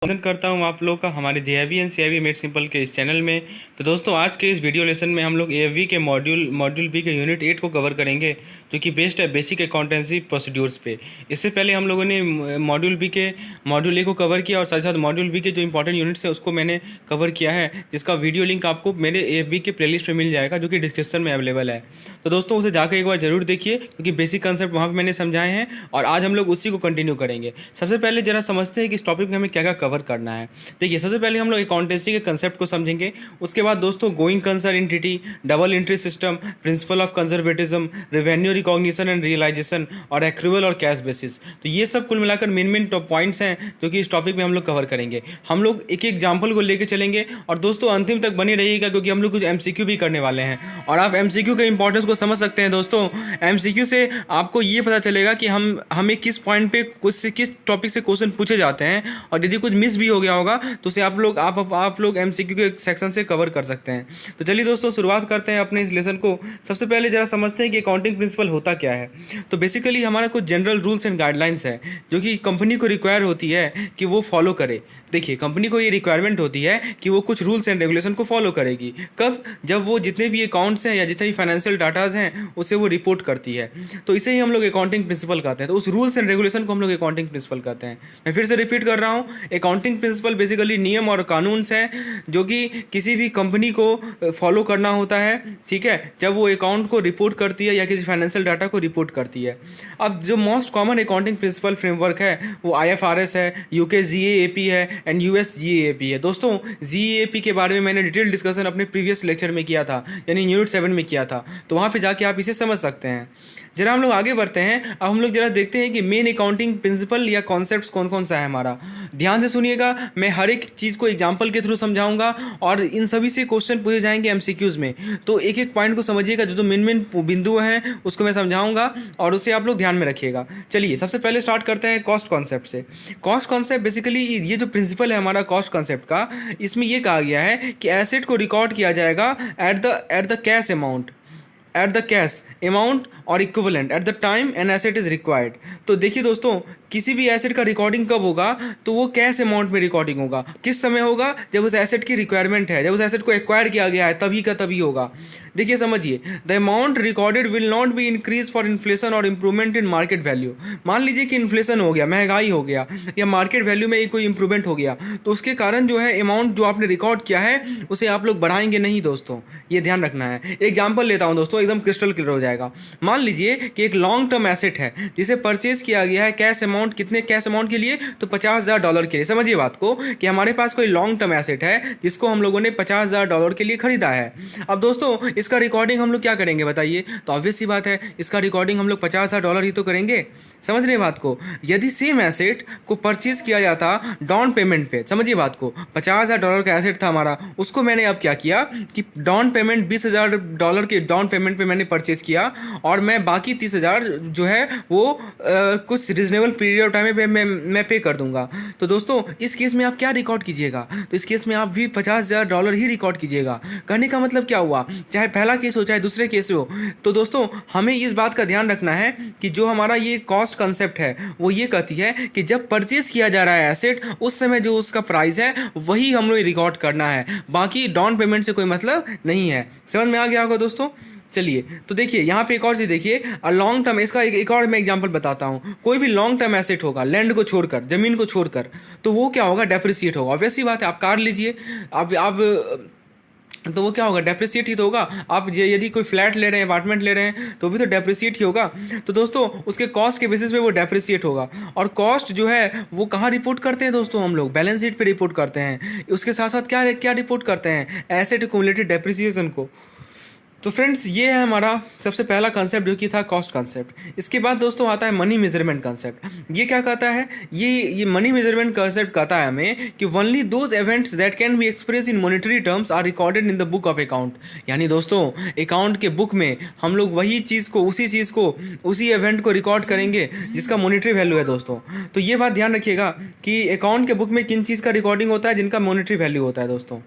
स्वागत करता हूँ आप लोग का हमारे JIB and CIB made simple के इस चैनल में। तो दोस्तों आज के इस वीडियो लेसन में हम लोग एएफवी के मॉड्यूल बी के यूनिट 8 को कवर करेंगे, जो कि बेस्ड है बेसिक अकाउंटेंसी प्रोसीड्यूर्स पे। इससे पहले हम लोगों ने मॉड्यूल बी के मॉड्यूल ए को कवर किया और साथ साथ मॉड्यूल बी के जो इंपॉर्टेंट यूनिट्स है उसको मैंने कवर किया है, जिसका वीडियो लिंक आपको मेरे एएफवी के प्लेलिस्ट में मिल जाएगा, जो कि डिस्क्रिप्शन में अवेलेबल है। तो दोस्तों उसे जाकर एक बार जरूर देखिए, क्योंकि बेसिक कंसेप्ट वहाँ पर मैंने समझाए हैं और आज हम लोग उसी को कंटिन्यू करेंगे। सबसे पहले जरा समझते हैं कि इस टॉपिक में हमें क्या क्या कवर करना है। देखिए, सबसे पहले हम लोग अकाउंटेंसी के कंसेप्ट को समझेंगे। उसके बाद दोस्तों going concern entity, double entry system, principle of conservatism, revenue recognition and realisation और एक्रूवल और कैश बेसिस। तो ये सब कुल मिलाकर मेन पॉइंट्स हैं जो कि इस टॉपिक में हम लोग कवर करेंगे। हम लोग एक एग्जाम्पल को लेकर चलेंगे और दोस्तों अंतिम तक बने रहिएगा, क्योंकि हम लोग कुछ एमसीक्यू भी करने वाले हैं और आप एमसीक्यू के इंपॉर्टेंस को समझ सकते हैं। दोस्तों एमसीक्यू से आपको ये पता चलेगा कि हमें किस पॉइंट पे किस टॉपिक से क्वेश्चन पूछे जाते हैं, और यदि कुछ मिस भी हो गया होगा तो उसे आप लोग एमसीक्यू के सेक्शन से कवर कर सकते हैं। तो चलिए दोस्तों शुरुआत करते हैं अपने इस लेसन को। सबसे पहले जरा समझते हैं कि अकाउंटिंग प्रिंसिपल होता क्या है। तो बेसिकली हमारा कुछ जनरल रूल्स एंड गाइडलाइंस है जो कि कंपनी को रिक्वायर होती है कि वो फॉलो करे। देखिए, कंपनी को ये रिक्वायरमेंट होती है कि वो कुछ रूल्स एंड रेगुलेशन को फॉलो करेगी। कब? जब वो जितने भी अकाउंट्स हैं या जितने भी फाइनेंशियल डाटाज हैं उसे वो रिपोर्ट करती है। तो इसे ही हम लोग अकाउंटिंग प्रिंसिपल कहते हैं। तो उस रूल्स एंड रेगुलेशन को हम लोग अकाउंटिंग प्रिंसिपल कहते हैं। मैं फिर से रिपीट कर रहा हूँ, अकाउंटिंग प्रिंसिपल बेसिकली नियम और कानून हैं जो कि किसी भी कंपनी को फॉलो करना होता है, ठीक है, जब वो अकाउंट को रिपोर्ट करती है या किसी फाइनेंशियल डाटा को रिपोर्ट करती है। अब जो most common accounting principle framework है वो आईएफआरएस है, यूके जीएएपी है एंड यूएस जीएएपी है। दोस्तों जीएएपी के बारे में मैंने डिटेल डिस्कशन अपने प्रीवियस लेक्चर में किया था, यानी यूनिट 7 में किया था, तो वहां पे जाके आप इसे समझ सकते हैं। जरा हम लोग आगे बढ़ते हैं। अब हम लोग जरा देखते हैं कि मेन अकाउंटिंग प्रिंसिपल या कॉन्सेप्ट्स कौन कौन सा है हमारा। ध्यान से सुनिएगा, मैं हर एक चीज को एग्जांपल के थ्रू समझाऊंगा और इन सभी से क्वेश्चन पूछे जाएंगे एमसीक्यूज में। तो एक एक पॉइंट को समझिएगा, जो मेन बिंदु हैं उसको मैं समझाऊंगा और उसे आप लोग ध्यान में रखिएगा। चलिए सबसे पहले स्टार्ट करते हैं कॉस्ट कॉन्सेप्ट से। कॉस्ट कॉन्सेप्ट बेसिकली ये जो प्रिंसिपल है हमारा कॉस्ट कॉन्सेप्ट का, इसमें यह कहा गया है कि एसेट को रिकॉर्ड किया जाएगा at the cash amount, at the cash amount और equivalent at the time an asset is required. तो देखिए दोस्तों, किसी भी एसेट का रिकॉर्डिंग कब होगा, तो वो कैश अमाउंट में रिकॉर्डिंग होगा। किस समय होगा? जब उस एसेट की रिक्वायरमेंट है, जब उस एसेट को एक्वायर किया गया है, तभी का तभी होगा। देखिए समझिए, the amount recorded will not be increase for inflation और इंप्रूवमेंट इन मार्केट वैल्यू। मान लीजिए कि इन्फ्लेशन हो गया, महंगाई हो गया, या मार्केट वैल्यू में कोई इंप्रूवमेंट हो गया, तो उसके कारण जो है अमाउंट जो आपने रिकॉर्ड किया है उसे आप लोग बढ़ाएंगे नहीं। दोस्तों ये ध्यान रखना है। एग्जाम्पल लेता हूं दोस्तों, एकदम क्रिस्टल क्लियर हो जाएगा। मान लीजिए कि एक लॉन्ग टर्म एसेट है जिसे परचेज किया गया है कैश अमाउंट, कितने कैश अमाउंट के लिए? तो $50,000 के लिए। समझिए बात को कि हमारे पास कोई लॉन्ग टर्म एसेट है जिसको हम लोगों ने $50,000 के लिए खरीदा है। अब दोस्तों इसका रिकॉर्डिंग हम लोग क्या करेंगे बताइए? तो ऑब्वियस सी बात है, इसका रिकॉर्डिंग हम लोग $50,000 ही तो करेंगे। समझ रहे बात को? यदि सेम एसेट को परचेज किया जाता डाउन पेमेंट पे, समझिए बात को, $50,000 का एसेट था हमारा, उसको मैंने अब क्या किया कि डाउन पेमेंट $20,000 के डाउन पेमेंट पे मैंने परचेज किया और मैं बाकी 30,000 जो है वो कुछ रिजनेबल पीरियड ऑफ टाइम पे मैं पे कर दूंगा। तो दोस्तों इस केस में आप क्या रिकॉर्ड कीजिएगा? तो इस केस में आप भी $50,000 ही रिकॉर्ड कीजिएगा। कहने का मतलब क्या हुआ, चाहे पहला केस हो चाहे दूसरे केस हो। तो दोस्तों हमें इस बात का ध्यान रखना है कि जो हमारा ये कॉस्ट कंसेप्ट है वो ये कहती है कि जब परचेज किया जा रहा है एसेट, उस समय जो उसका प्राइस है वही हम लोग रिकॉर्ड करना है, बाकी डाउन पेमेंट से कोई मतलब नहीं है। समझ में आ गया होगा दोस्तों? चलिए तो देखिए यहाँ पे एक और चीज देखिए, लॉन्ग टर्म, इसका एक और मैं एग्जांपल बताता हूँ। कोई भी लॉन्ग टर्म एसेट होगा, लैंड को छोड़कर, जमीन को छोड़कर, तो वो क्या होगा? डेप्रिसिएट होगा। ऑब्वियस सी बात है, आप कार लीजिए, आप तो वो क्या होगा? डेप्रिसिएट ही तो होगा। आप यदि कोई फ्लैट ले रहे हैं, अपार्टमेंट ले रहे हैं, तो भी तो डेप्रिसिएट ही होगा। तो दोस्तों उसके कॉस्ट के बेसिस पे वो डेप्रिसिएट होगा। और कॉस्ट जो है वो कहाँ रिपोर्ट करते हैं दोस्तों? हम लोग बैलेंस शीट पे रिपोर्ट करते हैं। उसके साथ साथ क्या क्या रिपोर्ट करते हैं? एसेट एक्यूमुलेटेड डेप्रिसिएशन को। तो फ्रेंड्स ये है हमारा सबसे पहला कंसेप्ट जो कि था कॉस्ट कंसेप्ट। इसके बाद दोस्तों आता है मनी मेजरमेंट कंसेप्ट। ये क्या कहता है? ये मनी मेजरमेंट कंसेप्ट कहता है हमें कि only those events that can be express in monetary terms are recorded in the book of account. यानी दोस्तों अकाउंट के बुक में हम लोग वही चीज को, उसी इवेंट को रिकॉर्ड करेंगे जिसका मॉनेटरी वैल्यू है दोस्तों। तो ये बात ध्यान रखिएगा कि अकाउंट के बुक में किन चीज का रिकॉर्डिंग होता है, जिनका मॉनेटरी वैल्यू होता है दोस्तों।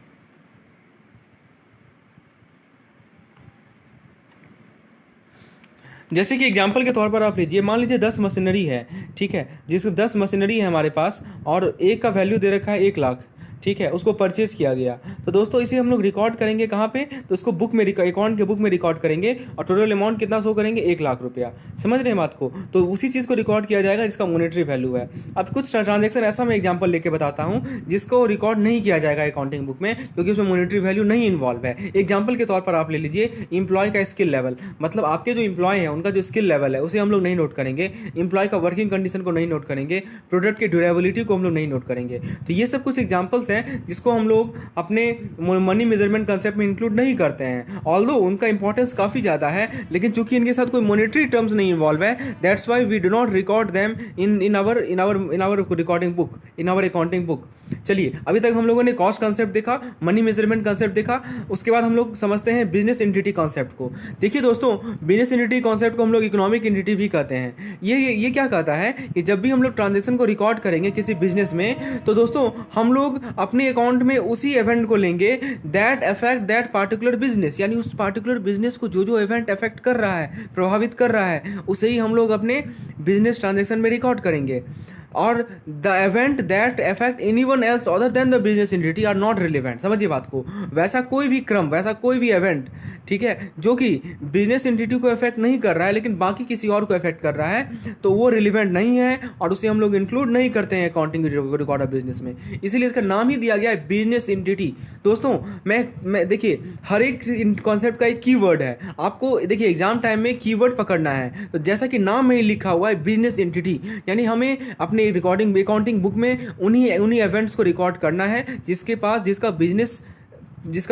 जैसे कि एग्जांपल के तौर पर आप लीजिए, मान लीजिए 10 मशीनरी है, ठीक है, जिसको 10 मशीनरी है हमारे पास और एक का वैल्यू दे रखा है 1 लाख, ठीक है, उसको परचेज किया गया। तो दोस्तों इसे हम लोग रिकॉर्ड करेंगे कहाँ पे, तो इसको बुक में अकाउंट के बुक में रिकॉर्ड करेंगे और टोटल अमाउंट कितना शो करेंगे, 1 लाख रुपया। समझ रहे हैं बात को, तो उसी चीज़ को रिकॉर्ड किया जाएगा जिसका मॉनेटरी वैल्यू है। अब कुछ ट्रांजेक्शन ऐसा मैं एग्जाम्पल लेके बताता हूँ जिसको रिकॉर्ड नहीं किया जाएगा अकाउंटिंग बुक में, क्योंकि उसमें मॉनेटरी वैल्यू नहीं इन्वॉल्व है। एग्जाम्पल के तौर पर आप ले लीजिए इंप्लॉय का स्किल लेवल, मतलब आपके जो इंप्लॉय है उनका जो स्किल लेवल है उसे हम लोग नहीं नोट करेंगे, इंप्लॉय का वर्किंग कंडीशन को नहीं नोट करेंगे, प्रोडक्ट की ड्यूरेबिलिटी को हम लोग नहीं नोट करेंगे। तो ये सब कुछ एग्जाम्पल्स हैं जिसको हम लोग अपने मनी मेजरमेंट कंसेप्ट में इंक्लूड नहीं करते हैं, ऑल्दो उनका इंपॉर्टेंस काफी ज्यादा है, लेकिन चूंकि इनके साथ कोई मॉनेटरी टर्म्स नहीं इन्वॉल्व है, that's why we do not record them in our recording book, in our accounting book. चलिए, अभी तक हम लोगों ने कॉस्ट कंसेप्ट देखा, मनी मेजरमेंट कंसेप्ट देखा, उसके बाद हम लोग समझते हैं बिजनेस एंटिटी कॉन्सेप्ट को। देखिए दोस्तों, बिजनेस एंटिटी कॉन्सेप्ट को हम लोग इकोनॉमिक एंटिटी भी कहते हैं। ये क्या कहता है कि जब भी हम लोग ट्रांजेक्शन को रिकॉर्ड करेंगे किसी बिजनेस में, तो दोस्तों हम लोग अपने अकाउंट में उसी इवेंट को लेंगे that affect that particular business, यानी उस पार्टिकुलर बिजनेस को जो जो इवेंट अफेक्ट कर रहा है, प्रभावित कर रहा है, उसे ही हम लोग अपने बिजनेस ट्रांजेक्शन में रिकॉर्ड करेंगे। और the event that affect anyone else other than the business entity are not relevant. समझिए बात को, वैसा कोई भी क्रम, वैसा कोई भी इवेंट, ठीक है, जो कि बिजनेस एंटिटी को इफेक्ट नहीं कर रहा है लेकिन बाकी किसी और को इफेक्ट कर रहा है, तो वो रिलेवेंट नहीं है और उसे हम लोग इंक्लूड नहीं करते हैं अकाउंटिंग रिकॉर्ड ऑफ बिजनेस में। इसीलिए इसका नाम ही दिया गया है बिजनेस एंटिटी। दोस्तों मैं देखिए, हर एक कॉन्सेप्ट का एक कीवर्ड है, आपको देखिए एग्जाम टाइम में कीवर्ड पकड़ना है। तो जैसा कि नाम में ही लिखा हुआ है बिजनेस एंटिटी, यानी हमें अपने रिकॉर्डिंग अकाउंटिंग बुक में उन्हीं इवेंट्स को रिकॉर्ड करना है जिसका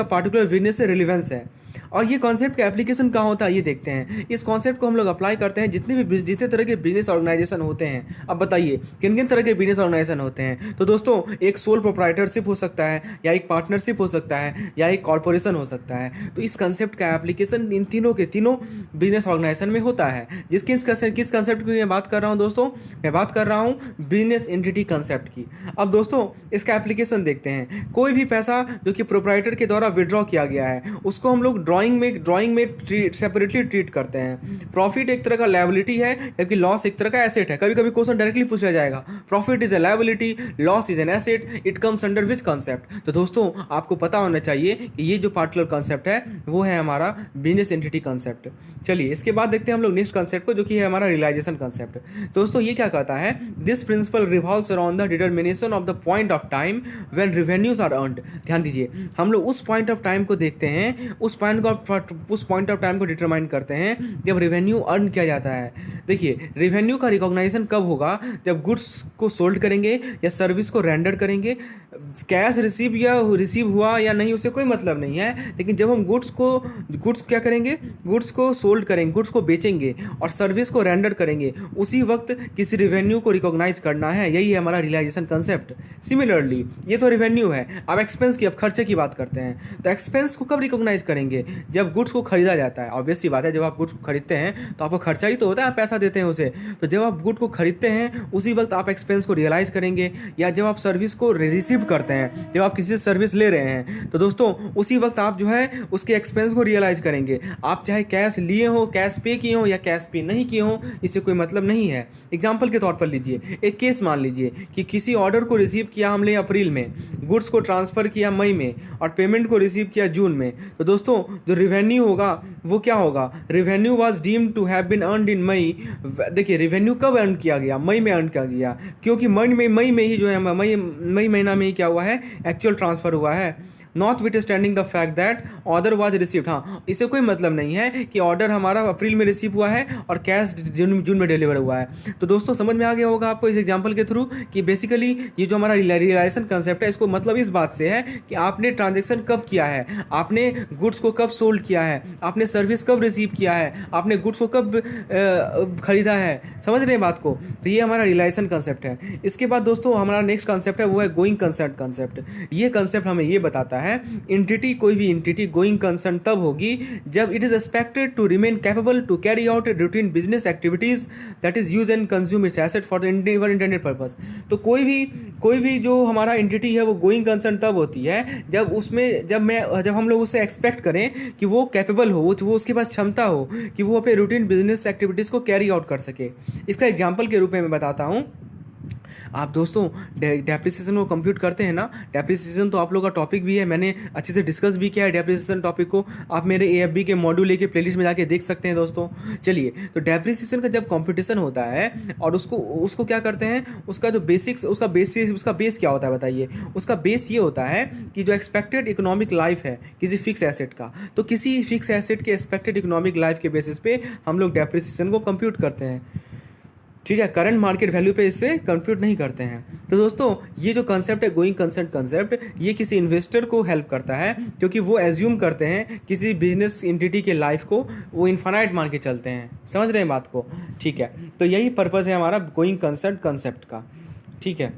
पार्टिकुलर बिजनेस से रिलेवेंस है। और ये कॉन्सेप्ट का एप्लीकेशन कहाँ होता है ये देखते हैं। इस कॉन्सेप्ट को हम लोग अप्लाई करते हैं जितने तरह के बिजनेस ऑर्गेनाइजेशन होते हैं। अब बताइए किन किन तरह के बिजनेस ऑर्गेनाइजेशन होते हैं। तो दोस्तों, एक सोल प्रोप्राइटरशिप हो सकता है, या एक पार्टनरशिप हो सकता है, या एक कॉर्पोरेशन हो सकता है। तो इस कंसेप्ट का एप्लीकेशन इन तीनों के तीनों बिजनेस ऑर्गेनाइजेशन में होता है। किस कंसेप्ट की मैं बात कर रहा हूँ दोस्तों, मैं बात कर रहा हूँ बिजनेस एंटिटी कंसेप्ट की। अब दोस्तों इसका एप्लीकेशन देखते हैं। कोई भी पैसा जो कि प्रोप्राइटर के द्वारा विड्रॉ किया गया है उसको हम लोग ड्राइंग में सेपरेटली ट्रीट करते हैं। प्रॉफिट एक तरह का लायबिलिटी है, जबकि लॉस एक तरह का एसेट है। कभी कभी क्वेश्चन डायरेक्टली पूछ लिया जाएगा, profit is a liability, loss is an asset, it comes under which concept. तो दोस्तों आपको पता होना चाहिए कि ये जो पार्टिकुलर कॉन्सेप्ट है वो है हमारा बिजनेस एंटिटी कॉन्सेप्ट। चलिए इसके बाद देखते हैं हम लोग नेक्स्ट कॉन्सेप्ट को, जो कि है हमारा रियलाइजेशन कॉन्सेप्ट। दोस्तों ये क्या कहता है, this principle revolves around the determination of the point of time when revenues are earned. ध्यान दीजिए, हम लोग उस पॉइंट ऑफ टाइम को देखते हैं, उस पॉइंट ऑफ टाइम को डिटरमाइन करते हैं जब रेवेन्यू अर्न किया जाता है। देखिए, रेवेन्यू का रिकॉग्नाइजेशन कब होगा, जब गुड्स को सोल्ड करेंगे या सर्विस को रेंडर करेंगे। कैश रिसीव हुआ या नहीं उससे कोई मतलब नहीं है, लेकिन जब हम गुड्स क्या करेंगे, गुड्स को सोल्ड करेंगे, गुड्स को बेचेंगे और सर्विस को रेंडर करेंगे, उसी वक्त किसी रेवेन्यू को रिकॉग्नाइज करना है। यही है हमारा रियलाइजेशन कंसेप्ट। सिमिलरली ये तो रेवेन्यू है, अब एक्सपेंस की, अब खर्चे की बात करते हैं। तो एक्सपेंस को कब रिकॉग्नाइज करेंगे, जब गुड्स को खरीदा जाता है। ऑब्वियस सी बात है, जब आप गुड्स को खरीदते हैं तो आपको खर्चा ही तो होता है, आप पैसा देते हैं उसे। तो जब आप गुड को खरीदते हैं उसी वक्त आप एक्सपेंस को रियलाइज करेंगे, या जब आप सर्विस को रिसीव करते हैं, जब आप किसी से सर्विस ले रहे हैं, तो दोस्तों उसी वक्त आप जो है उसके एक्सपेंस को रियलाइज करेंगे। आप चाहे कैश लिए हो, कैश पे किए हो या कैश पे नहीं किए हो, इससे कोई मतलब नहीं है। एग्जाम्पल के तौर पर लीजिए, एक केस मान लीजिए कि किसी ऑर्डर को रिसीव किया हमने अप्रैल में, गुड्स को ट्रांसफर किया मई में और पेमेंट को रिसीव किया जून में। तो दोस्तों जो रेवेन्यू होगा वो क्या होगा, revenue was deemed to have been earned in May. देखिए रेवेन्यू कब अर्न किया गया, मई में अर्न किया गया, क्योंकि मई में ही जो है मई महीना में ही क्या हुआ है, एक्चुअल ट्रांसफर हुआ है। Not with standing the fact that order was received. हाँ, इससे कोई मतलब नहीं है कि ऑर्डर हमारा अप्रैल में रिसीव हुआ है और कैश जून में डिलीवर हुआ है। तो दोस्तों समझ में आ गया होगा आपको इस एग्जांपल के थ्रू कि बेसिकली ये जो हमारा रियलाइजेशन कंसेप्ट है, इसको मतलब इस बात से है कि आपने ट्रांजेक्शन कब किया है, आपने गुड्स को कब सोल्ड किया है, आपने सर्विस कब रिसीव किया है, आपने गुड्स को कब खरीदा है। समझ रहे हैं बात को। तो ये हमारा रियलाइजेशन कंसेप्ट है। इसके बाद दोस्तों हमारा नेक्स्ट कंसेप्ट है वो है गोइंग कंसर्न कंसेप्ट। ये कंसेप्ट हमें ये बताता है, एंटिटी, कोई भी एंटिटी गोइंग कंसर्न तब होगी जब it is expected to remain capable to carry out routine business activities that is use and consume its asset for the intended purpose. तो कोई भी जो हमारा एंटिटी है वो गोइंग कंसर्न तब होती है जब हम लोग उसे एक्सपेक्ट करें कि वो कैपेबल हो, वो उसके पास क्षमता हो कि वो अपने रूटीन बिजनेस एक्टिविटीज को कैरी आउट कर सके। इसका एग्जाम्पल के रूप में मैं बताता हूँ। आप दोस्तों डेप्रिसिएशन को कंप्यूट करते हैं ना, डेप्रिसिएशन तो आप लोग का टॉपिक भी है, मैंने अच्छे से डिस्कस भी किया है डेप्रिसिएशन टॉपिक को, आप मेरे AFB के मॉड्यूल ए के प्लेलिस्ट में जाके देख सकते हैं दोस्तों। चलिए, तो डेप्रिसिएशन का जब कंपटीशन होता है और उसको क्या करते हैं, उसका जो बेसिक्स, उसका बेस क्या होता है बताइए। उसका बेस ये होता है कि जो एक्सपेक्टेड इकोनॉमिक लाइफ है किसी फिक्स एसेट का, तो किसी फिक्स एसेट के एक्सपेक्टेड इकोनॉमिक लाइफ के बेसिस पे हम लोग डेप्रिसिएशन को कंप्यूट करते हैं, ठीक है। करंट मार्केट वैल्यू पे इससे कंप्यूट नहीं करते हैं। तो दोस्तों ये जो कंसेप्ट है गोइंग कंसर्न कंसेप्ट, ये किसी इन्वेस्टर को हेल्प करता है क्योंकि वो एज्यूम करते हैं किसी बिजनेस एंटिटी के लाइफ को वो इन्फानाइट मान के चलते हैं। समझ रहे हैं बात को, ठीक है। तो यही पर्पज़ है हमारा गोइंग कंसर्न कंसेप्ट का, ठीक है।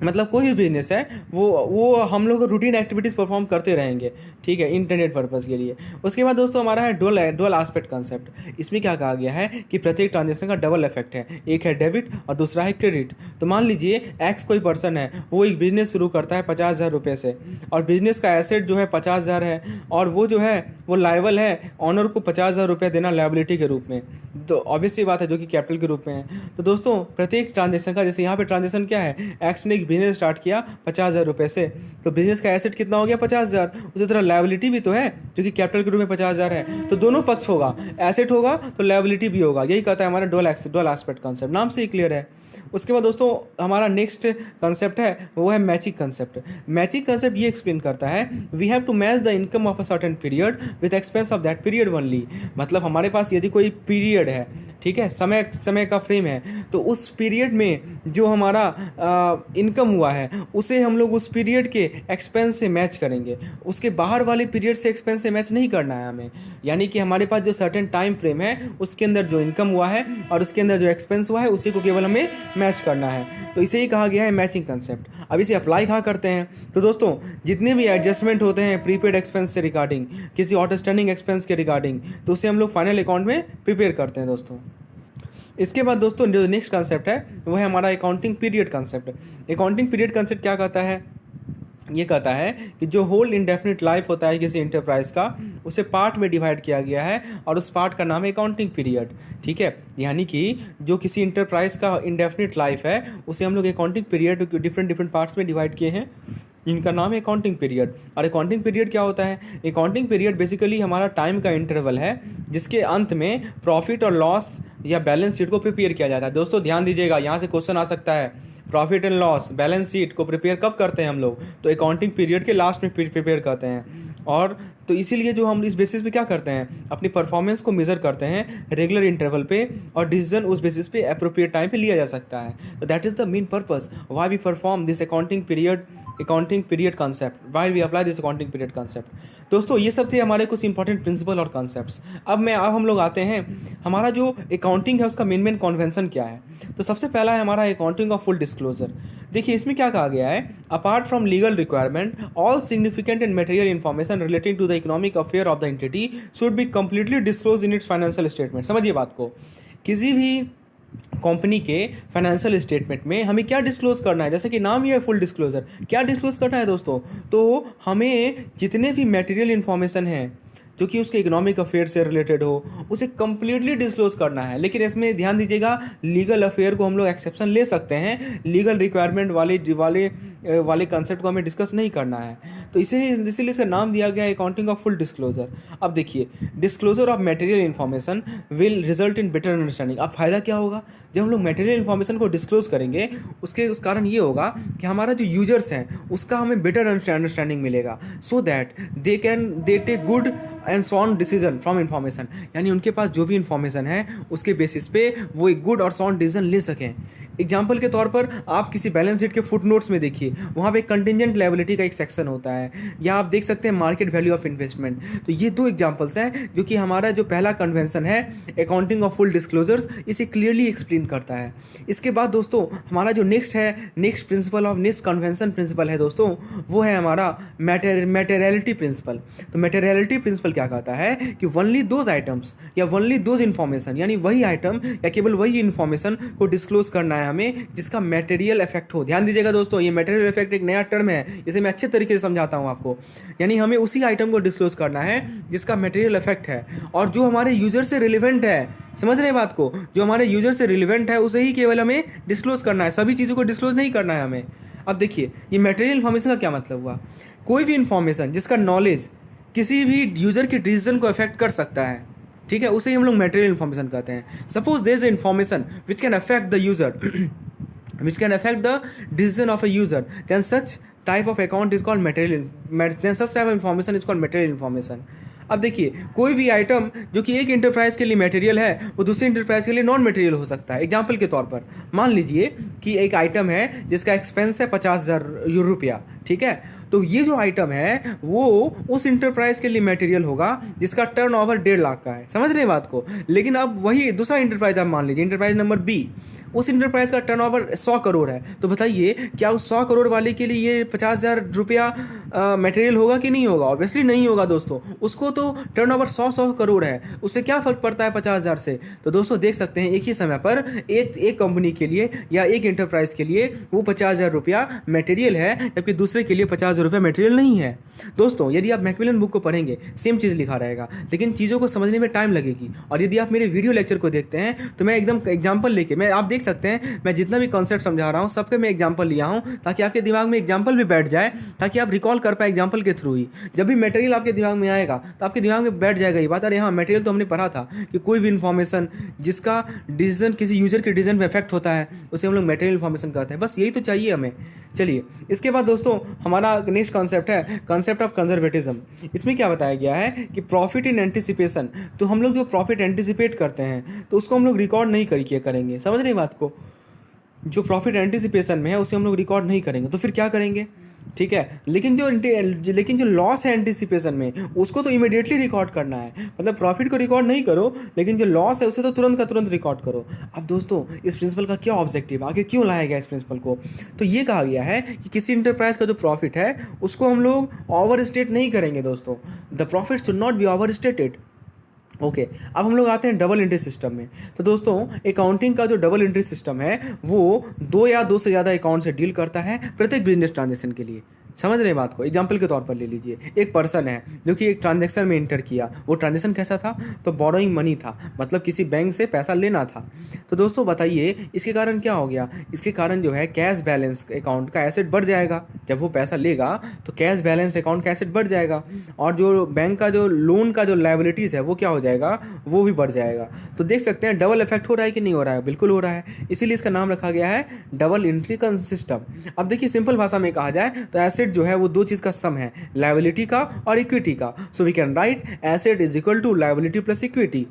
मतलब कोई भी बिजनेस है वो हम लोग रूटीन एक्टिविटीज़ परफॉर्म करते रहेंगे, ठीक है, इंटरनेट पर्पज़ के लिए। उसके बाद दोस्तों हमारा है डुअल एस्पेक्ट कंसेप्ट। इसमें क्या कहा गया है कि प्रत्येक ट्रांजेक्शन का डबल इफेक्ट है, एक है डेबिट और दूसरा है क्रेडिट। तो मान लीजिए एक्स कोई पर्सन है, वो एक बिजनेस शुरू करता है 50,000 रुपये से, और बिजनेस का एसेट जो है 50,000 है, और वो जो है वो लायबल है ऑनर को 50,000 रुपये देना लायबिलिटी के रूप में। तो ऑब्वियसली बात है जो कि कैपिटल के रूप में है। तो दोस्तों प्रत्येक ट्रांजेक्शन का, जैसे यहाँ पे ट्रांजेक्शन क्या है, एक्स ने एक बिजनेस स्टार्ट किया 50,000 रुपये से, तो बिजनेस का एसेट कितना हो गया 50,000, उसी तरह लायबिलिटी भी तो है जो कि कैपिटल के रूप में 50,000 है। तो दोनों पक्ष होगा, एसेट होगा तो लायबिलिटी भी होगा। यही कहता है हमारा डुअल एस्पेक्ट कॉन्सेप्ट, नाम से ही क्लियर है। उसके बाद दोस्तों हमारा नेक्स्ट कंसेप्ट है वो है मैचिंग कंसेप्ट। मैचिंग कंसेप्ट ये एक्सप्लेन करता है we have to match the income of a certain period with expense of that period only. मतलब हमारे पास यदि कोई पीरियड है, ठीक है, समय का फ्रेम है, तो उस पीरियड में जो हमारा इनकम हुआ है उसे हम लोग उस पीरियड के एक्सपेंस से मैच करेंगे, उसके बाहर वाले पीरियड से एक्सपेंस से मैच नहीं करना है हमें। यानी कि हमारे पास जो सर्टेन टाइम फ्रेम है उसके अंदर जो इनकम हुआ है और उसके अंदर जो एक्सपेंस हुआ है उसी को केवल हमें मैच करना है। तो इसे ही कहा गया है मैचिंग कंसेप्ट। अब इसे अप्लाई कहाँ करते हैं, तो दोस्तों जितने भी एडजस्टमेंट होते हैं प्रीपेड एक्सपेंस से रिगार्डिंग, किसी आउटस्टैंडिंग एक्सपेंस के रिगार्डिंग, तो उसे हम लोग फाइनल अकाउंट में प्रिपेयर करते हैं दोस्तों। इसके बाद दोस्तों जो नेक्स्ट कंसेप्ट है वो है हमारा accounting period concept. Accounting period concept क्या कहता है, ये कहता है कि जो होल इंडेफिनिट लाइफ होता है किसी इंटरप्राइज का, उसे पार्ट में डिवाइड किया गया है और उस पार्ट का नाम है अकाउंटिंग पीरियड, ठीक है। यानी कि जो किसी इंटरप्राइज का इंडेफिनिट लाइफ है उसे हम लोग अकाउंटिंग पीरियड डिफरेंट पार्ट्स में डिवाइड किए हैं, इनका नाम है अकाउंटिंग पीरियड। और अकाउंटिंग पीरियड क्या होता है, अकाउंटिंग पीरियड बेसिकली हमारा टाइम का इंटरवल है जिसके अंत में प्रॉफिट और लॉस या बैलेंस शीट को प्रिपेयर किया जाता है। दोस्तों ध्यान दीजिएगा, यहाँ से क्वेश्चन आ सकता है, profit and loss balance sheet को प्रिपेयर कब करते हैं हम लोग, तो अकाउंटिंग पीरियड के लास्ट में प्रिपेयर करते हैं। और तो इसीलिए जो हम इस बेसिस पे क्या करते हैं, अपनी परफॉर्मेंस को मेजर करते हैं रेगुलर इंटरवल पे, और डिसीजन उस बेसिस पे अप्रोप्रिएट टाइम पे लिया जा सकता है। तो that is the main purpose why we perform this accounting period concept, why we apply this accounting period concept. दोस्तों ये सब थे हमारे कुछ इंपॉर्टेंट प्रिंसिपल और कॉन्सेप्ट्स। अब हम लोग आते हैं हमारा जो अकाउंटिंग है उसका मेन कॉन्वेंशन क्या है। तो सबसे पहला है हमारा अकाउंटिंग ऑफ फुल डिस्क्लोजर। देखिए इसमें क्या कहा गया है, apart from legal requirement all significant and material information relating to the economic affair of the entity should be completely disclose in its financial statement. समझिए बात को, किसी भी कंपनी के फाइनेंशियल स्टेटमेंट में हमें क्या डिस्क्लोज करना है, जैसे कि नाम ही है फुल डिस्क्लोजर, क्या डिस्क्लोज करना है दोस्तों, तो हमें जितने भी मटेरियल इन्फॉर्मेशन है जो कि उसके इकोनॉमिक अफेयर से रिलेटेड हो उसे कंप्लीटली डिस्क्लोज करना है। लेकिन इसमें ध्यान दीजिएगा, लीगल अफेयर को हम लोग एक्सेप्शन ले सकते हैं, लीगल रिक्वायरमेंट वाले कंसेप्ट को हमें डिस्कस नहीं करना है। तो इसीलिए इसका नाम दिया गया है अकाउंटिंग ऑफ फुल डिस्क्लोजर। अब देखिए, disclosure of material information will result in better understanding. अब फायदा क्या होगा, जब हम लोग मटेरियल इन्फॉर्मेशन को डिस्क्लोज करेंगे उस कारण ये होगा कि हमारा जो यूजर्स हैं उसका हमें बेटर अंडरस्टैंडिंग मिलेगा, so that they take good and sound decision from information. यानी उनके पास जो भी इन्फॉर्मेशन है उसके बेसिस पे वो एक गुड और साउंड डिसीजन ले सकें। एग्जाम्पल के तौर पर आप किसी बैलेंस शीट के फुट नोट्स में देखिए, वहाँ पे कंटिजेंट लायबिलिटी का एक सेक्शन होता है, या आप देख सकते हैं मार्केट वैल्यू ऑफ इन्वेस्टमेंट। तो ये दो एग्जाम्पल्स हैं जो कि हमारा जो पहला कन्वेंशन है अकाउंटिंग ऑफ फुल डिस्क्लोजर्स, इसे क्लियरली एक्सप्लेन करता है। इसके बाद दोस्तों हमारा जो next principle of next convention principle है दोस्तों, वो है हमारा मैटेरियलिटी प्रिंसिपल। तो मैटेरियलिटी प्रिंसिपल क्या कहता है कि ओनली दोज आइटम्स या ओनली दोज इन्फॉर्मेशन, यानी वही आइटम या केवल वही इन्फॉर्मेशन को डिस्क्लोज करना है हमें जिसका मटेरियल इफेक्ट हो। ध्यान दीजिएगा दोस्तों, ये मटेरियल इफेक्ट एक नया टर्म है, इसे मैं अच्छे तरीके से समझाता हूं आपको। यानी हमें उसी आइटम को डिस्क्लोज करना है जिसका मटेरियल इफेक्ट है और जो हमारे यूजर से रिलेवेंट है। समझ रहे हैं बात को? जो हमारे यूजर से रिलेवेंट है उसे ही केवल हमें डिस्क्लोज करना है, सभी चीज़ों को डिस्क्लोज नहीं करना है हमें। अब देखिए ये मटेरियल इन्फॉर्मेशन का क्या मतलब हुआ, कोई भी इंफॉर्मेशन जिसका नॉलेज किसी भी यूजर के डिसीजन को अफेक्ट कर सकता है, ठीक है, उसे ही हम लोग मटेरियल इन्फॉर्मेशन कहते हैं। Suppose there is information which can affect the user which can affect the decision of a user, then such type of account is called then such type of information is called material information। अब देखिए कोई भी item जो कि एक enterprise के लिए material है वो दूसरी इंटरप्राइज के लिए नॉन मटेरियल हो सकता है। एग्जाम्पल के तौर पर मान लीजिए कि एक आइटम है जिसका एक्सपेंस है 50,000 रुपया, ठीक है, तो ये जो आइटम है वो उस इंटरप्राइज के लिए मटेरियल होगा जिसका टर्नओवर 1.5 लाख का है। समझ रहे हैं बात को? लेकिन अब वही दूसरा इंटरप्राइज आप मान लीजिए इंटरप्राइज नंबर बी, उस इंटरप्राइज का टर्नओवर 100 करोड़ है, तो बताइए क्या उस 100 करोड़ वाले के लिए ये 50,000 रुपया मटेरियल होगा कि नहीं होगा? ऑब्वियसली नहीं होगा दोस्तों, उसको तो टर्नओवर 100 करोड़ है, उससे क्या फर्क पड़ता है 50,000 से? तो दोस्तों देख सकते हैं एक ही समय पर एक कंपनी के लिए या एक इंटरप्राइज के लिए वो 50,000 रुपया मटेरियल है जबकि दूसरे के लिए 50,000 रुपया मटेरियल नहीं है। दोस्तों यदि आप मैकमिलन बुक को पढ़ेंगे सेम चीज़ लिखा रहेगा, लेकिन चीज़ों को समझने में टाइम लगेगी। और यदि आप मेरे वीडियो लेक्चर को देखते हैं तो मैं एकदम एग्जाम्पल लेके मैं आप देख सकते हैं मैं जितना भी कॉन्सेप्ट समझा रहा हूँ सबके मैं एग्जाम्पल लिया हूँ ताकि आपके दिमाग में एग्जाम्पल भी बैठ जाए, ताकि आप रिकॉल कर पाए एग्जाम्पल के थ्रू ही। जब भी मटेरियल आपके दिमाग में आएगा तो आपके दिमाग में बैठ जाएगा ये बात, अरे हाँ मटेरियल तो हमने पढ़ा था कि कोई भी इन्फॉर्मेशन जिसका डिसीजन किसी यूजर के डिसीजन पे इफेक्ट होता है उसे हम लोग मटेरियल इन्फॉर्मेशन कहते हैं। बस यही तो चाहिए हमें। चलिए इसके बाद दोस्तों हमारा नेक्स्ट कॉन्सेप्ट है कॉन्सेप्ट ऑफ कंजर्वेटिज्म। इसमें क्या बताया गया है कि प्रॉफिट इन एंटिसिपेशन, तो हम लोग जो प्रॉफिट एंटिसिपेट करते हैं तो उसको हम लोग रिकॉर्ड नहीं करेंगे। समझ रहे हैं बात को? जो प्रॉफिट एंटिसिपेशन में है उसे हम लोग रिकॉर्ड नहीं करेंगे, तो फिर क्या करेंगे? ठीक है, लेकिन जो लॉस है एंटिसिपेशन में उसको तो इमीडिएटली रिकॉर्ड करना है। मतलब प्रॉफिट को रिकॉर्ड नहीं करो लेकिन जो लॉस है उसे तो तुरंत का तुरंत रिकॉर्ड करो। अब दोस्तों इस प्रिंसिपल का क्या ऑब्जेक्टिव, आगे क्यों लाया गया इस प्रिंसिपल को? तो ये कहा गया है कि किसी इंटरप्राइज का जो प्रॉफिट है उसको हम लोग ओवर स्टेट नहीं करेंगे दोस्तों। The profit should not be over stated. Okay, अब हम लोग आते हैं डबल एंट्री सिस्टम में। तो दोस्तों अकाउंटिंग का जो डबल एंट्री सिस्टम है वो 2 या 2 से ज़्यादा अकाउंट से डील करता है प्रत्येक बिजनेस ट्रांजेक्शन के लिए। समझ रहे हैं बात को? एग्जाम्पल के तौर पर ले लीजिए, एक पर्सन है जो कि एक ट्रांजैक्शन में इंटर किया, वो ट्रांजैक्शन कैसा था? तो बोरोइंग मनी था, मतलब किसी बैंक से पैसा लेना था। तो दोस्तों बताइए इसके कारण क्या हो गया? इसके कारण जो है कैश बैलेंस अकाउंट का एसेट बढ़ जाएगा। जब वो पैसा लेगा तो कैश बैलेंस अकाउंट का एसेट बढ़ जाएगा और जो बैंक का जो लोन का जो लायबिलिटीज़ है वो क्या हो जाएगा? वो भी बढ़ जाएगा। तो देख सकते हैं डबल इफेक्ट हो रहा है कि नहीं हो रहा है? बिल्कुल हो रहा है, इसीलिए इसका नाम रखा गया है डबल एंट्री सिस्टम। अब देखिए सिंपल भाषा में कहा जाए तो एसेट जो है वो दो चीज का सम है, लायबिलिटी का और इक्विटी का। So we can write asset is equal to liability plus equity.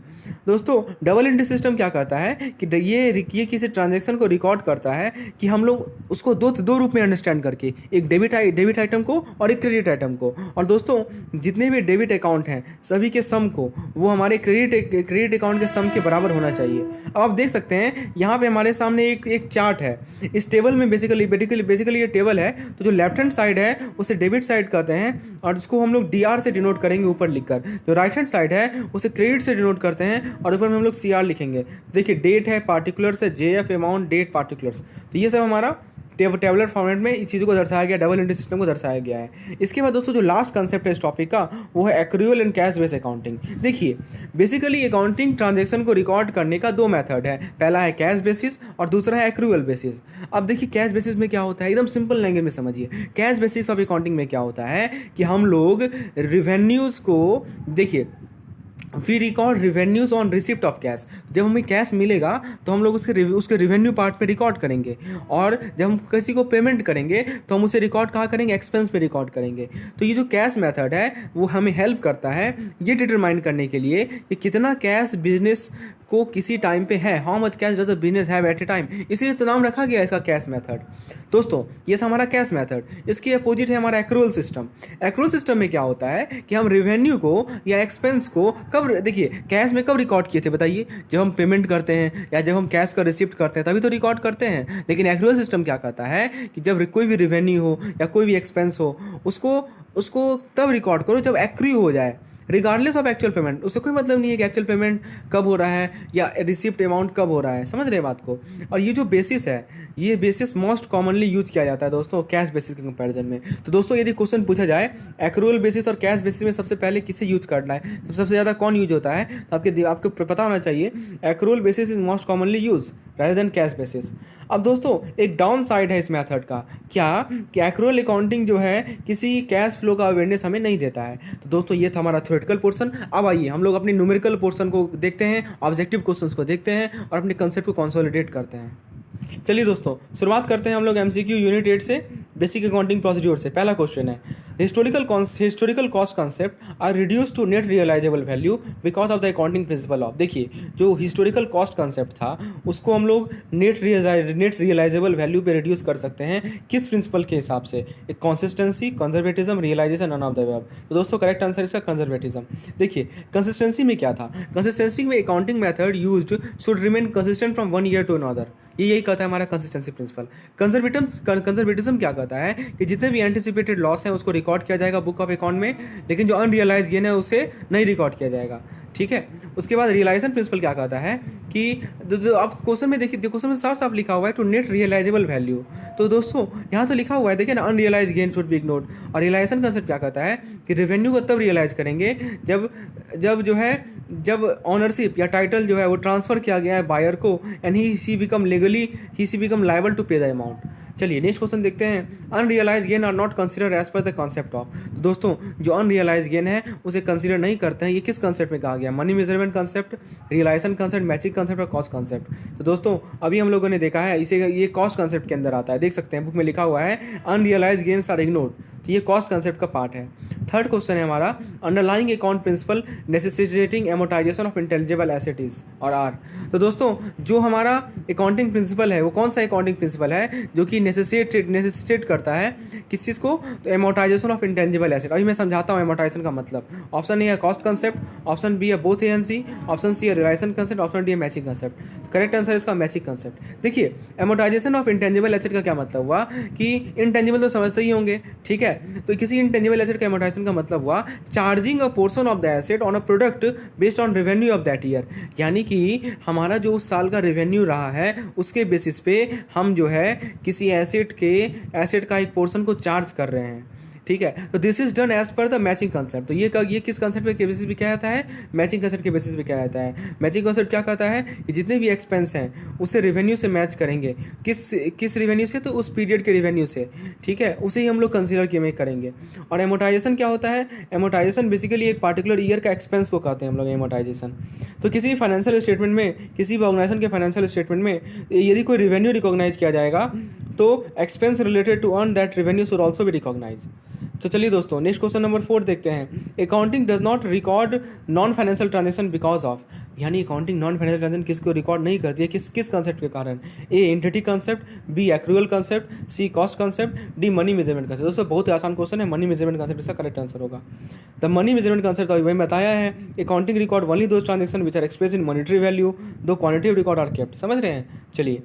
दोस्तों डबल एंट्री सिस्टम क्या कहता है कि ये किसी ट्रांजैक्शन को रिकॉर्ड करता है कि हम लोग उसको दो रूप में अंडरस्टैंड करके, एक डेबिट आइटम को और एक क्रेडिट आइटम को। और दोस्तों जितने भी डेबिट अकाउंट हैं सभी के सम को वो हमारे क्रेडिट अकाउंट के सम के बराबर होना चाहिए। अब आप देख सकते हैं यहाँ पे हमारे सामने एक चार्ट है। इस टेबल में बेसिकली ये टेबल है, तो जो लेफ्ट हैंड साइड है उसे डेबिट साइड कहते हैं और उसको हम लोग DR से डिनोट करेंगे ऊपर लिखकर। जो राइट हैंड साइड है उसे क्रेडिट से डिनोट करते हैं और ऊपर में हम लोग CR लिखेंगे। देखिए डेट है, पार्टिकुलर्स है, JF अमाउंट, डेट, पार्टिकुलर्स। तो ये सब हमारा टेबलर फॉर्मेट में इस चीज़ों को दर्शाया गया, डबल एंट्री सिस्टम को दर्शाया गया है। इसके बाद दोस्तों जो लास्ट कंसेप्ट है इस टॉपिक का वो है accrual and cash base accounting. देखिए बेसिकली अकाउंटिंग ट्रांजैक्शन को रिकॉर्ड करने का 2 मेथड है, पहला है कैश बेसिस और दूसरा है एक्रूअल बेसिस। अब देखिए कैश बेसिस में क्या होता है, एकदम सिंपल लैंग्वेज में समझिए। कैश बेसिस ऑफ अकाउंटिंग में क्या होता है कि हम लोग रिवेन्यूज़ को, देखिए we record revenues on receipt of cash. जब हमें कैश मिलेगा तो हम लोग उसके रिवेन्यू पार्ट पे रिकॉर्ड करेंगे, और जब हम किसी को पेमेंट करेंगे तो हम उसे रिकॉर्ड कहाँ करेंगे, एक्सपेंस पे रिकॉर्ड करेंगे। तो ये जो कैश मेथड है वो हमें हेल्प करता है ये डिटरमाइन करने के लिए कि कितना कैश बिजनेस को किसी टाइम पे है, how much cash does a business have at a time, इसीलिए तो नाम रखा गया इसका कैश मेथड। दोस्तों ये था हमारा कैश मेथड। इसके अपोजिट है हमारा एक्रूअल सिस्टम। एक्रूअल सिस्टम में क्या होता है कि हम रेवेन्यू को या एक्सपेंस को कब, देखिए कैश में कब रिकॉर्ड किए थे बताइए, जब हम पेमेंट करते हैं या जब हम कैश का रिसिप्ट करते हैं तभी तो रिकॉर्ड करते हैं। लेकिन एक्रूअल सिस्टम क्या कहता है कि जब कोई भी रेवेन्यू हो या कोई भी एक्सपेंस हो उसको तब रिकॉर्ड करो जब एक्रू हो जाए, रिगार्डलेस ऑफ एक्चुअल पेमेंट। उससे कोई मतलब नहीं है कि एक्चुअल पेमेंट कब हो रहा है या रिसिप्ट अमाउंट कब हो रहा है, समझ रहे हैं बात को। और ये जो बेसिस है ये बेसिस मोस्ट कॉमनली यूज किया जाता है दोस्तों कैश बेसिस के कंपैरिजन में। तो दोस्तों यदि क्वेश्चन पूछा जाए एक्रूअल बेसिस और कैश बेसिस में सबसे पहले किसे यूज करना है, तो सबसे ज़्यादा कौन यूज होता है, तो आपको पता होना चाहिए accrual basis is most commonly use rather than cash basis. अब दोस्तों एक डाउन साइड है इस मेथड का, क्या कि एक्रूअल अकाउंटिंग जो है किसी कैश फ्लो का अवेयरनेस हमें नहीं देता है। तो दोस्तों ये था हमारा थ्योरेटिकल पोर्शन। अब आइए हम लोग अपनी न्यूमेरिकल पोर्शन को देखते हैं, ऑब्जेक्टिव क्वेश्चंस को देखते हैं और अपने कंसेप्ट को कंसोलिडेट करते हैं। चलिए दोस्तों शुरुआत करते हैं हम लोग एमसीक्यू यूनिट 8 से, बेसिक अकाउंटिंग प्रोसीड्यूर से। पहला क्वेश्चन है historical cost concept are reduce to net realisable value because of the accounting principle of. देखिए जो हिस्टोरिकल कॉस्ट कंसेप्ट था उसको हम लोग नेट रियलाइजेबल वैल्यू पे रिड्यूस कर सकते हैं, किस प्रिंसिपल के हिसाब से, एक consistency, conservatism, realisation, none of the above. तो दोस्तों करेक्ट आंसर इसका कंजर्वेटिज्म। देखिए कंसिस्टेंसी में क्या था, कंसिस्टेंसी में accounting method used should remain consistent from one year to another, यही कहता है हमारा कंसिस्टेंसी प्रिंसिपल। कंजर्वेटिज्म क्या कहता है कि जितने भी एंटिसिपेटेड लॉस हैं उसको रिकॉर्ड किया जाएगा बुक ऑफ अकाउंट में, लेकिन जो अनरियलाइज गेन है उसे नहीं रिकॉर्ड किया जाएगा, ठीक है। उसके बाद रियलाइजेशन प्रिंसिपल क्या कहता है कि आप क्वेश्चन में देखिए, क्वेश्चन में साफ साफ लिखा हुआ है टू नेट रियलाइजेबल वैल्यू। तो दोस्तों यहाँ तो लिखा हुआ है, देखिए ना, unrealise gain should be ignored. और रियलाइजेशन कंसेप्ट क्या कहता है कि रेवेन्यू को तब रियलाइज करेंगे जब ऑनरशिप या टाइटल जो है वो ट्रांसफर किया गया है बायर को, and he become liable to pay the amount. चलिए नेक्स्ट क्वेश्चन देखते हैं। Unrealise gain are not considered as per the concept of. तो दोस्तों जो अनरियलाइज गेन है उसे कंसिडर नहीं करते हैं, ये किस कंसेप्ट में कहा गया, money measurement concept, realization concept, matching concept और कॉस्ट कंसेप्ट। तो दोस्तों अभी हम लोगों ने देखा है इसे, ये कॉस्ट कंसेप्ट के अंदर आता है, देख सकते हैं बुक में लिखा हुआ है अनरियलाइज गेन्स आर इग्नोर्ड, तो ये कॉस्ट कंसेप्ट का पार्ट है। थर्ड क्वेश्चन है हमारा underlying account principle necessitating amortization of intelligible assets और आर। तो दोस्तों जो हमारा अकाउंटिंग प्रिंसिपल है वो कौन सा अकाउंटिंग प्रिंसिपल है जो कि नेसेसिटेट करता है किस चीज़ को, तो एमोटाइजेशन ऑफ इंटेंजिबल एसेट। अभी मैं समझाता हूँ एमोटाइजेशन का मतलब। ऑप्शन ए है कॉस्ट कंसेप्ट, ऑप्शन बी है both A and C, option C है रियलाइजेशन कंसेप्ट, ऑप्शन डी है मैचिंग कंसेप्ट। करेक्ट आंसर इसका मैचिंग कंसेप्ट। देखिए एमोटाइजेशन ऑफ इंटेंजिबल एसेट का क्या मतलब हुआ कि इंटेंजिबल तो समझते ही होंगे, ठीक है। तो किसी इंटेंजिबल एसेट का एमोटाइजेशन का मतलब हुआ charging a portion of the asset on a product based on revenue of that year, यानी कि हमारा जो उस साल का रेवेन्यू रहा है उसके बेसिस पे हम जो है किसी एसेट का एक पोर्शन को चार्ज कर रहे हैं, ठीक है। तो this is done as per the matching concept. तो ये किस कंसेप्ट के बेसिस पे क्या जाता है, मैचिंग कंसेप्ट के बेसिस पे क्या जाता है। मैचिंग कंसेप्ट क्या कहता है कि जितने भी एक्सपेंस हैं उसे रेवेन्यू से मैच करेंगे, किस रेवेन्यू से, तो उस पीरियड के रेवेन्यू से, ठीक है, उसे ही हम लोग कंसिडर किए करेंगे। और एमोटाइजेशन क्या होता है, एमोटाइजेशन बेसिकली एक पार्टिकुलर ईयर का एक्सपेंस को कहते हैं हम लोग एमोटाइजेशन। तो किसी भी फाइनेंशियल स्टेटमेंट में, किसी भी ऑर्गेनाइजेशन के फाइनेंशियल स्टेटमेंट में यदि कोई रेवेन्यू रिकॉग्नाइज किया जाएगा तो expense related to earn that revenue should also be recognize. तो चलिए दोस्तों नेक्स्ट क्वेश्चन नंबर 4 देखते हैं। Accounting does not record non financial transaction because of, यानी अकाउंटिंग नॉन फाइनेंशियल ट्रांजेक्शन किसको रिकॉर्ड नहीं करती है, किस कंसेप्ट के कारण, A entity concept, B accrual concept, C cost concept, D money measurement concept. दोस्तों बहुत ही आसान क्वेश्चन है, मनी मेजरमेंट कंसेप्ट इसका करेक्ट आंसर होगा। द मनी मेजरमेंट कंसेप्ट अभी मैंने बताया है, accounting record only those transaction which are express in monetary value, though quantitative record are kept. समझ रहे हैं, चलिए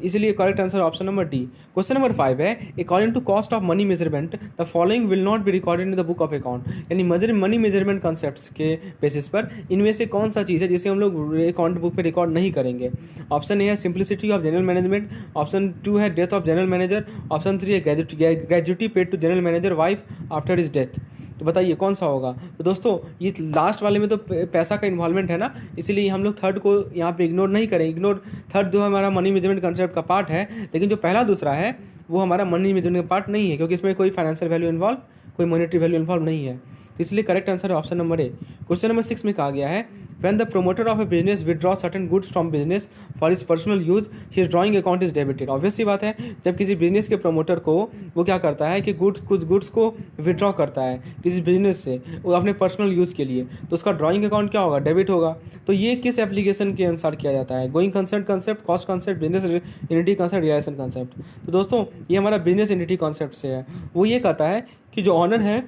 इसलिए correct answer option number D. Question number 5 है according to cost of money measurement the following will not be recorded in the book of account, यानी money measurement concepts के basis पर इनमें से कौन सा चीज़ है जिसे हम लोग अकाउंट बुक में रिकॉर्ड नहीं करेंगे। ऑप्शन ए है simplicity of general management, option 2 है death of general manager, option 3 है gratuity paid to general manager wife after his death. तो बताइए कौन सा होगा। तो दोस्तों ये लास्ट वाले में तो पैसा का इन्वॉल्वमेंट है ना, इसीलिए हम लोग थर्ड को यहाँ पे इग्नोर नहीं करें। थर्ड जो हमारा मनी मैनेजमेंट कंसेप्ट का पार्ट है, लेकिन जो पहला दूसरा है वो हमारा मनी मैनेजमेंट का पार्ट नहीं है, क्योंकि इसमें कोई फाइनेंशियल वैल्यू इन्वॉल्व कोई मॉनेटरी वैल्यू इन्वॉल्व नहीं है। तो इसलिए करेक्ट आंसर है option number A. Question number 6 में कहा गया है when the promoter of a business withdraw certain goods from business for his personal use his drawing account is debited. Obvious सी बात है, जब किसी बिजनेस के प्रोमोटर को वो क्या करता है कि कुछ गुड्स को विदड्रॉ करता है किसी बिजनेस से वो अपने पर्सनल यूज़ के लिए, तो उसका ड्राइंग अकाउंट क्या होगा, डेबिट होगा। तो ये किस एप्लीकेशन के अनुसार किया जाता है, going concern concept, cost concept, business entity concept, relation concept. तो दोस्तों ये हमारा बिजनेस एंटिटी कॉन्सेप्ट से है। वो ये कहता है कि जो ऑनर है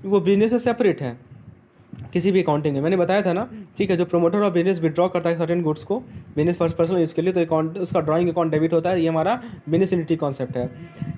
वो बिजनेस से सेपरेट है किसी भी अकाउंटिंग में। मैंने बताया था ना, ठीक है, जो प्रोमोटर ऑफ बिजनेस विड्रॉ करता है सर्टेन गुड्स को बिजनेस पर्सनल यूज के लिए, तो अकाउंट उसका ड्राइंग अकाउंट डेबिट होता है। ये हमारा बिजनेस एंटिटी कॉन्सेप्ट है।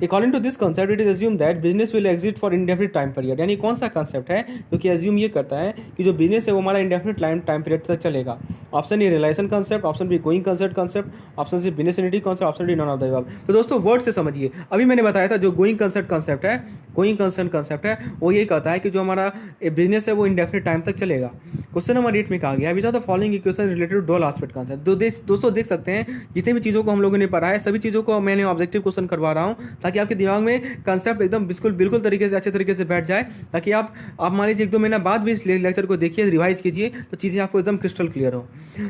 According to this concept it is assume that business will exist for indefinite time period. यानी कौन सा कॉन्सेप्ट है जो कि एज्यूम ये करता है कि जो बिजनेस है वो हमारा इंडेफिनिट टाइम पीरियड तक चलेगा। Option A relation concept, option B going concern concept, option C business entity concept, option D none of the above. तो दोस्तों वर्ड से समझिए, अभी मैंने बताया था जो गोइंग कंसर्न कॉन्सेप्ट है, गोइंग कंसर्न कॉन्सेप्ट है, वो ये कहता है कि जो हमारा बिजनेस है वो इंडेफिनिट टाइम तक चलेगा। क्वेश्चन नंबर 8 में कहा गया which are the following equation related to dual aspect concept. दोस्तों देख सकते हैं जितने भी चीज़ों को हम लोगों ने पढ़ा है सभी चीज़ों को मैंने ऑब्जेक्टिव क्वेश्चन करवा रहा हूँ ताकि आपके दिमाग में कंसेप्ट एकदम बिल्कुल तरीके से अच्छे तरीके से बैठ जाए, ताकि आप मान लीजिए 1-2 महीना बाद भी इस लेक्चर को देखिए, रिवाइज कीजिए तो चीज़ें आपको एकदम क्रिस्टल क्लियर हो।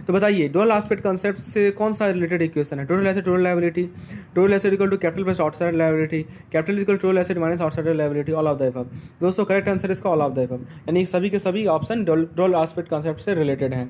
तो बताइए डुअल एस्पेक्ट कॉन्सेप्ट से कौन सा रिलेटेड इक्वेशन है? Total asset total liability, total asset equal to capital plus outside liability, capital equal total asset minus outside liability, all of the above. दोस्तों करेक्ट आंसर इसका all of the above, यानी सभी के सभी option dual aspect concept से related है।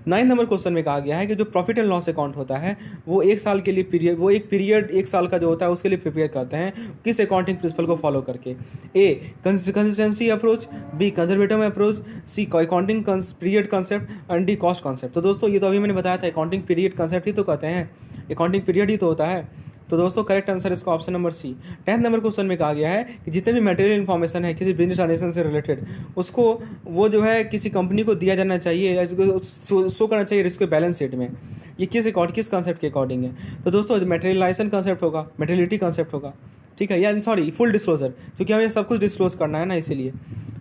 9 number question में कहा गया है कि जो प्रॉफिट एंड लॉस अकाउंट होता है वो एक साल के लिए पीरियड एक साल का जो होता है उसके लिए प्रिपेयर करते हैं किस अकाउंटिंग प्रिंसिपल को फॉलो करके? A consistency approach, B conservative approach, C accounting period concept and D cost concept. तो दोस्तों ये तो अभी मैंने बताया था अकाउंटिंग पीरियड कॉन्सेप्ट ही तो कहते हैं, अकाउंटिंग पीरियड ही तो होता है। तो दोस्तों करेक्ट आंसर इसका option number C. 10 number question में कहा गया है कि जितने भी मटेरियल इन्फॉर्मेशन है किसी बिजनेस ट्रांजेक्शन से रिलेटेड उसको वो जो है किसी कंपनी को दिया जाना चाहिए, शो करना चाहिए इसके बैलेंस शीट में। ये किस कॉन्सेप्ट के अकॉर्डिंग है? तो दोस्तों मटेरियलाइजेशन कॉन्सेप्ट होगा, मटेरियलिटी कॉन्सेप्ट होगा, ठीक है, या सॉरी फुल डिस्क्लोजर, क्योंकि हमें सब कुछ डिस्क्लोज करना है ना, इसीलिए।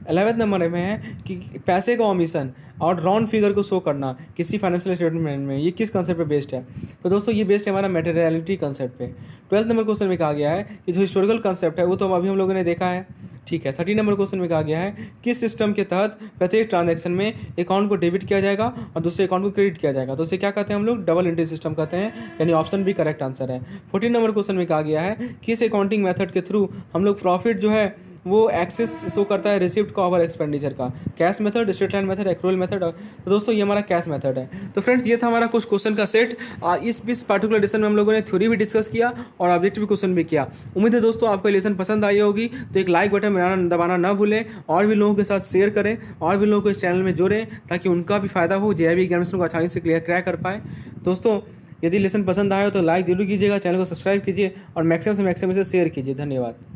11वें नंबर में है कि पैसे का ओमिशन और राउंड फिगर को शो करना किसी फाइनेंशियल स्टेटमेंट में, ये किस कंसेप्ट पे बेस्ड है? तो दोस्तों ये बेस्ड है हमारा मटेरियलिटी कंसेप्ट पे। 12th नंबर क्वेश्चन में कहा गया है कि जो हिस्टोरिकल कंसेप्ट है वो तो अभी हम लोगों ने देखा है, ठीक है। 13 नंबर क्वेश्चन में कहा गया है किस सिस्टम के तहत प्रत्येक ट्रांजैक्शन में अकाउंट को डेबिट किया जाएगा और दूसरे अकाउंट को क्रेडिट किया जाएगा? तो उसे क्या कहते हैं हम लोग? डबल एंट्री सिस्टम कहते हैं, यानी ऑप्शन भी करेक्ट आंसर है। 14 नंबर क्वेश्चन में कहा गया है किस अकाउंटिंग मेथड के थ्रू हम लोग प्रॉफिट जो है वो एक्सेस शो करता है रिसिप्ट का ओवर एक्सपेंडिचर का? Cash method, straight line method, accrual method. तो दोस्तों ये हमारा कैश मेथड है। तो फ्रेंड्स ये था हमारा कुछ क्वेश्चन का सेट। इस पार्टिकुलर लेसन में हम लोगों ने थ्योरी भी डिस्कस किया और ऑब्जेक्टिव क्वेश्चन भी किया। उम्मीद है दोस्तों आपको लेसन पसंद आई होगी, तो एक लाइक बटन दबाना ना भूलें और भी लोगों के साथ शेयर करें और भी लोगों को इस चैनल में जोड़ें ताकि उनका भी फायदा हो, जेईई एग्जामिनेशन को आसानी से क्रैक कर पाए। दोस्तों यदि लेसन पसंद आए तो लाइक जरूर कीजिएगा, चैनल को सब्सक्राइब कीजिए और मैक्सिमम से शेयर कीजिए। धन्यवाद।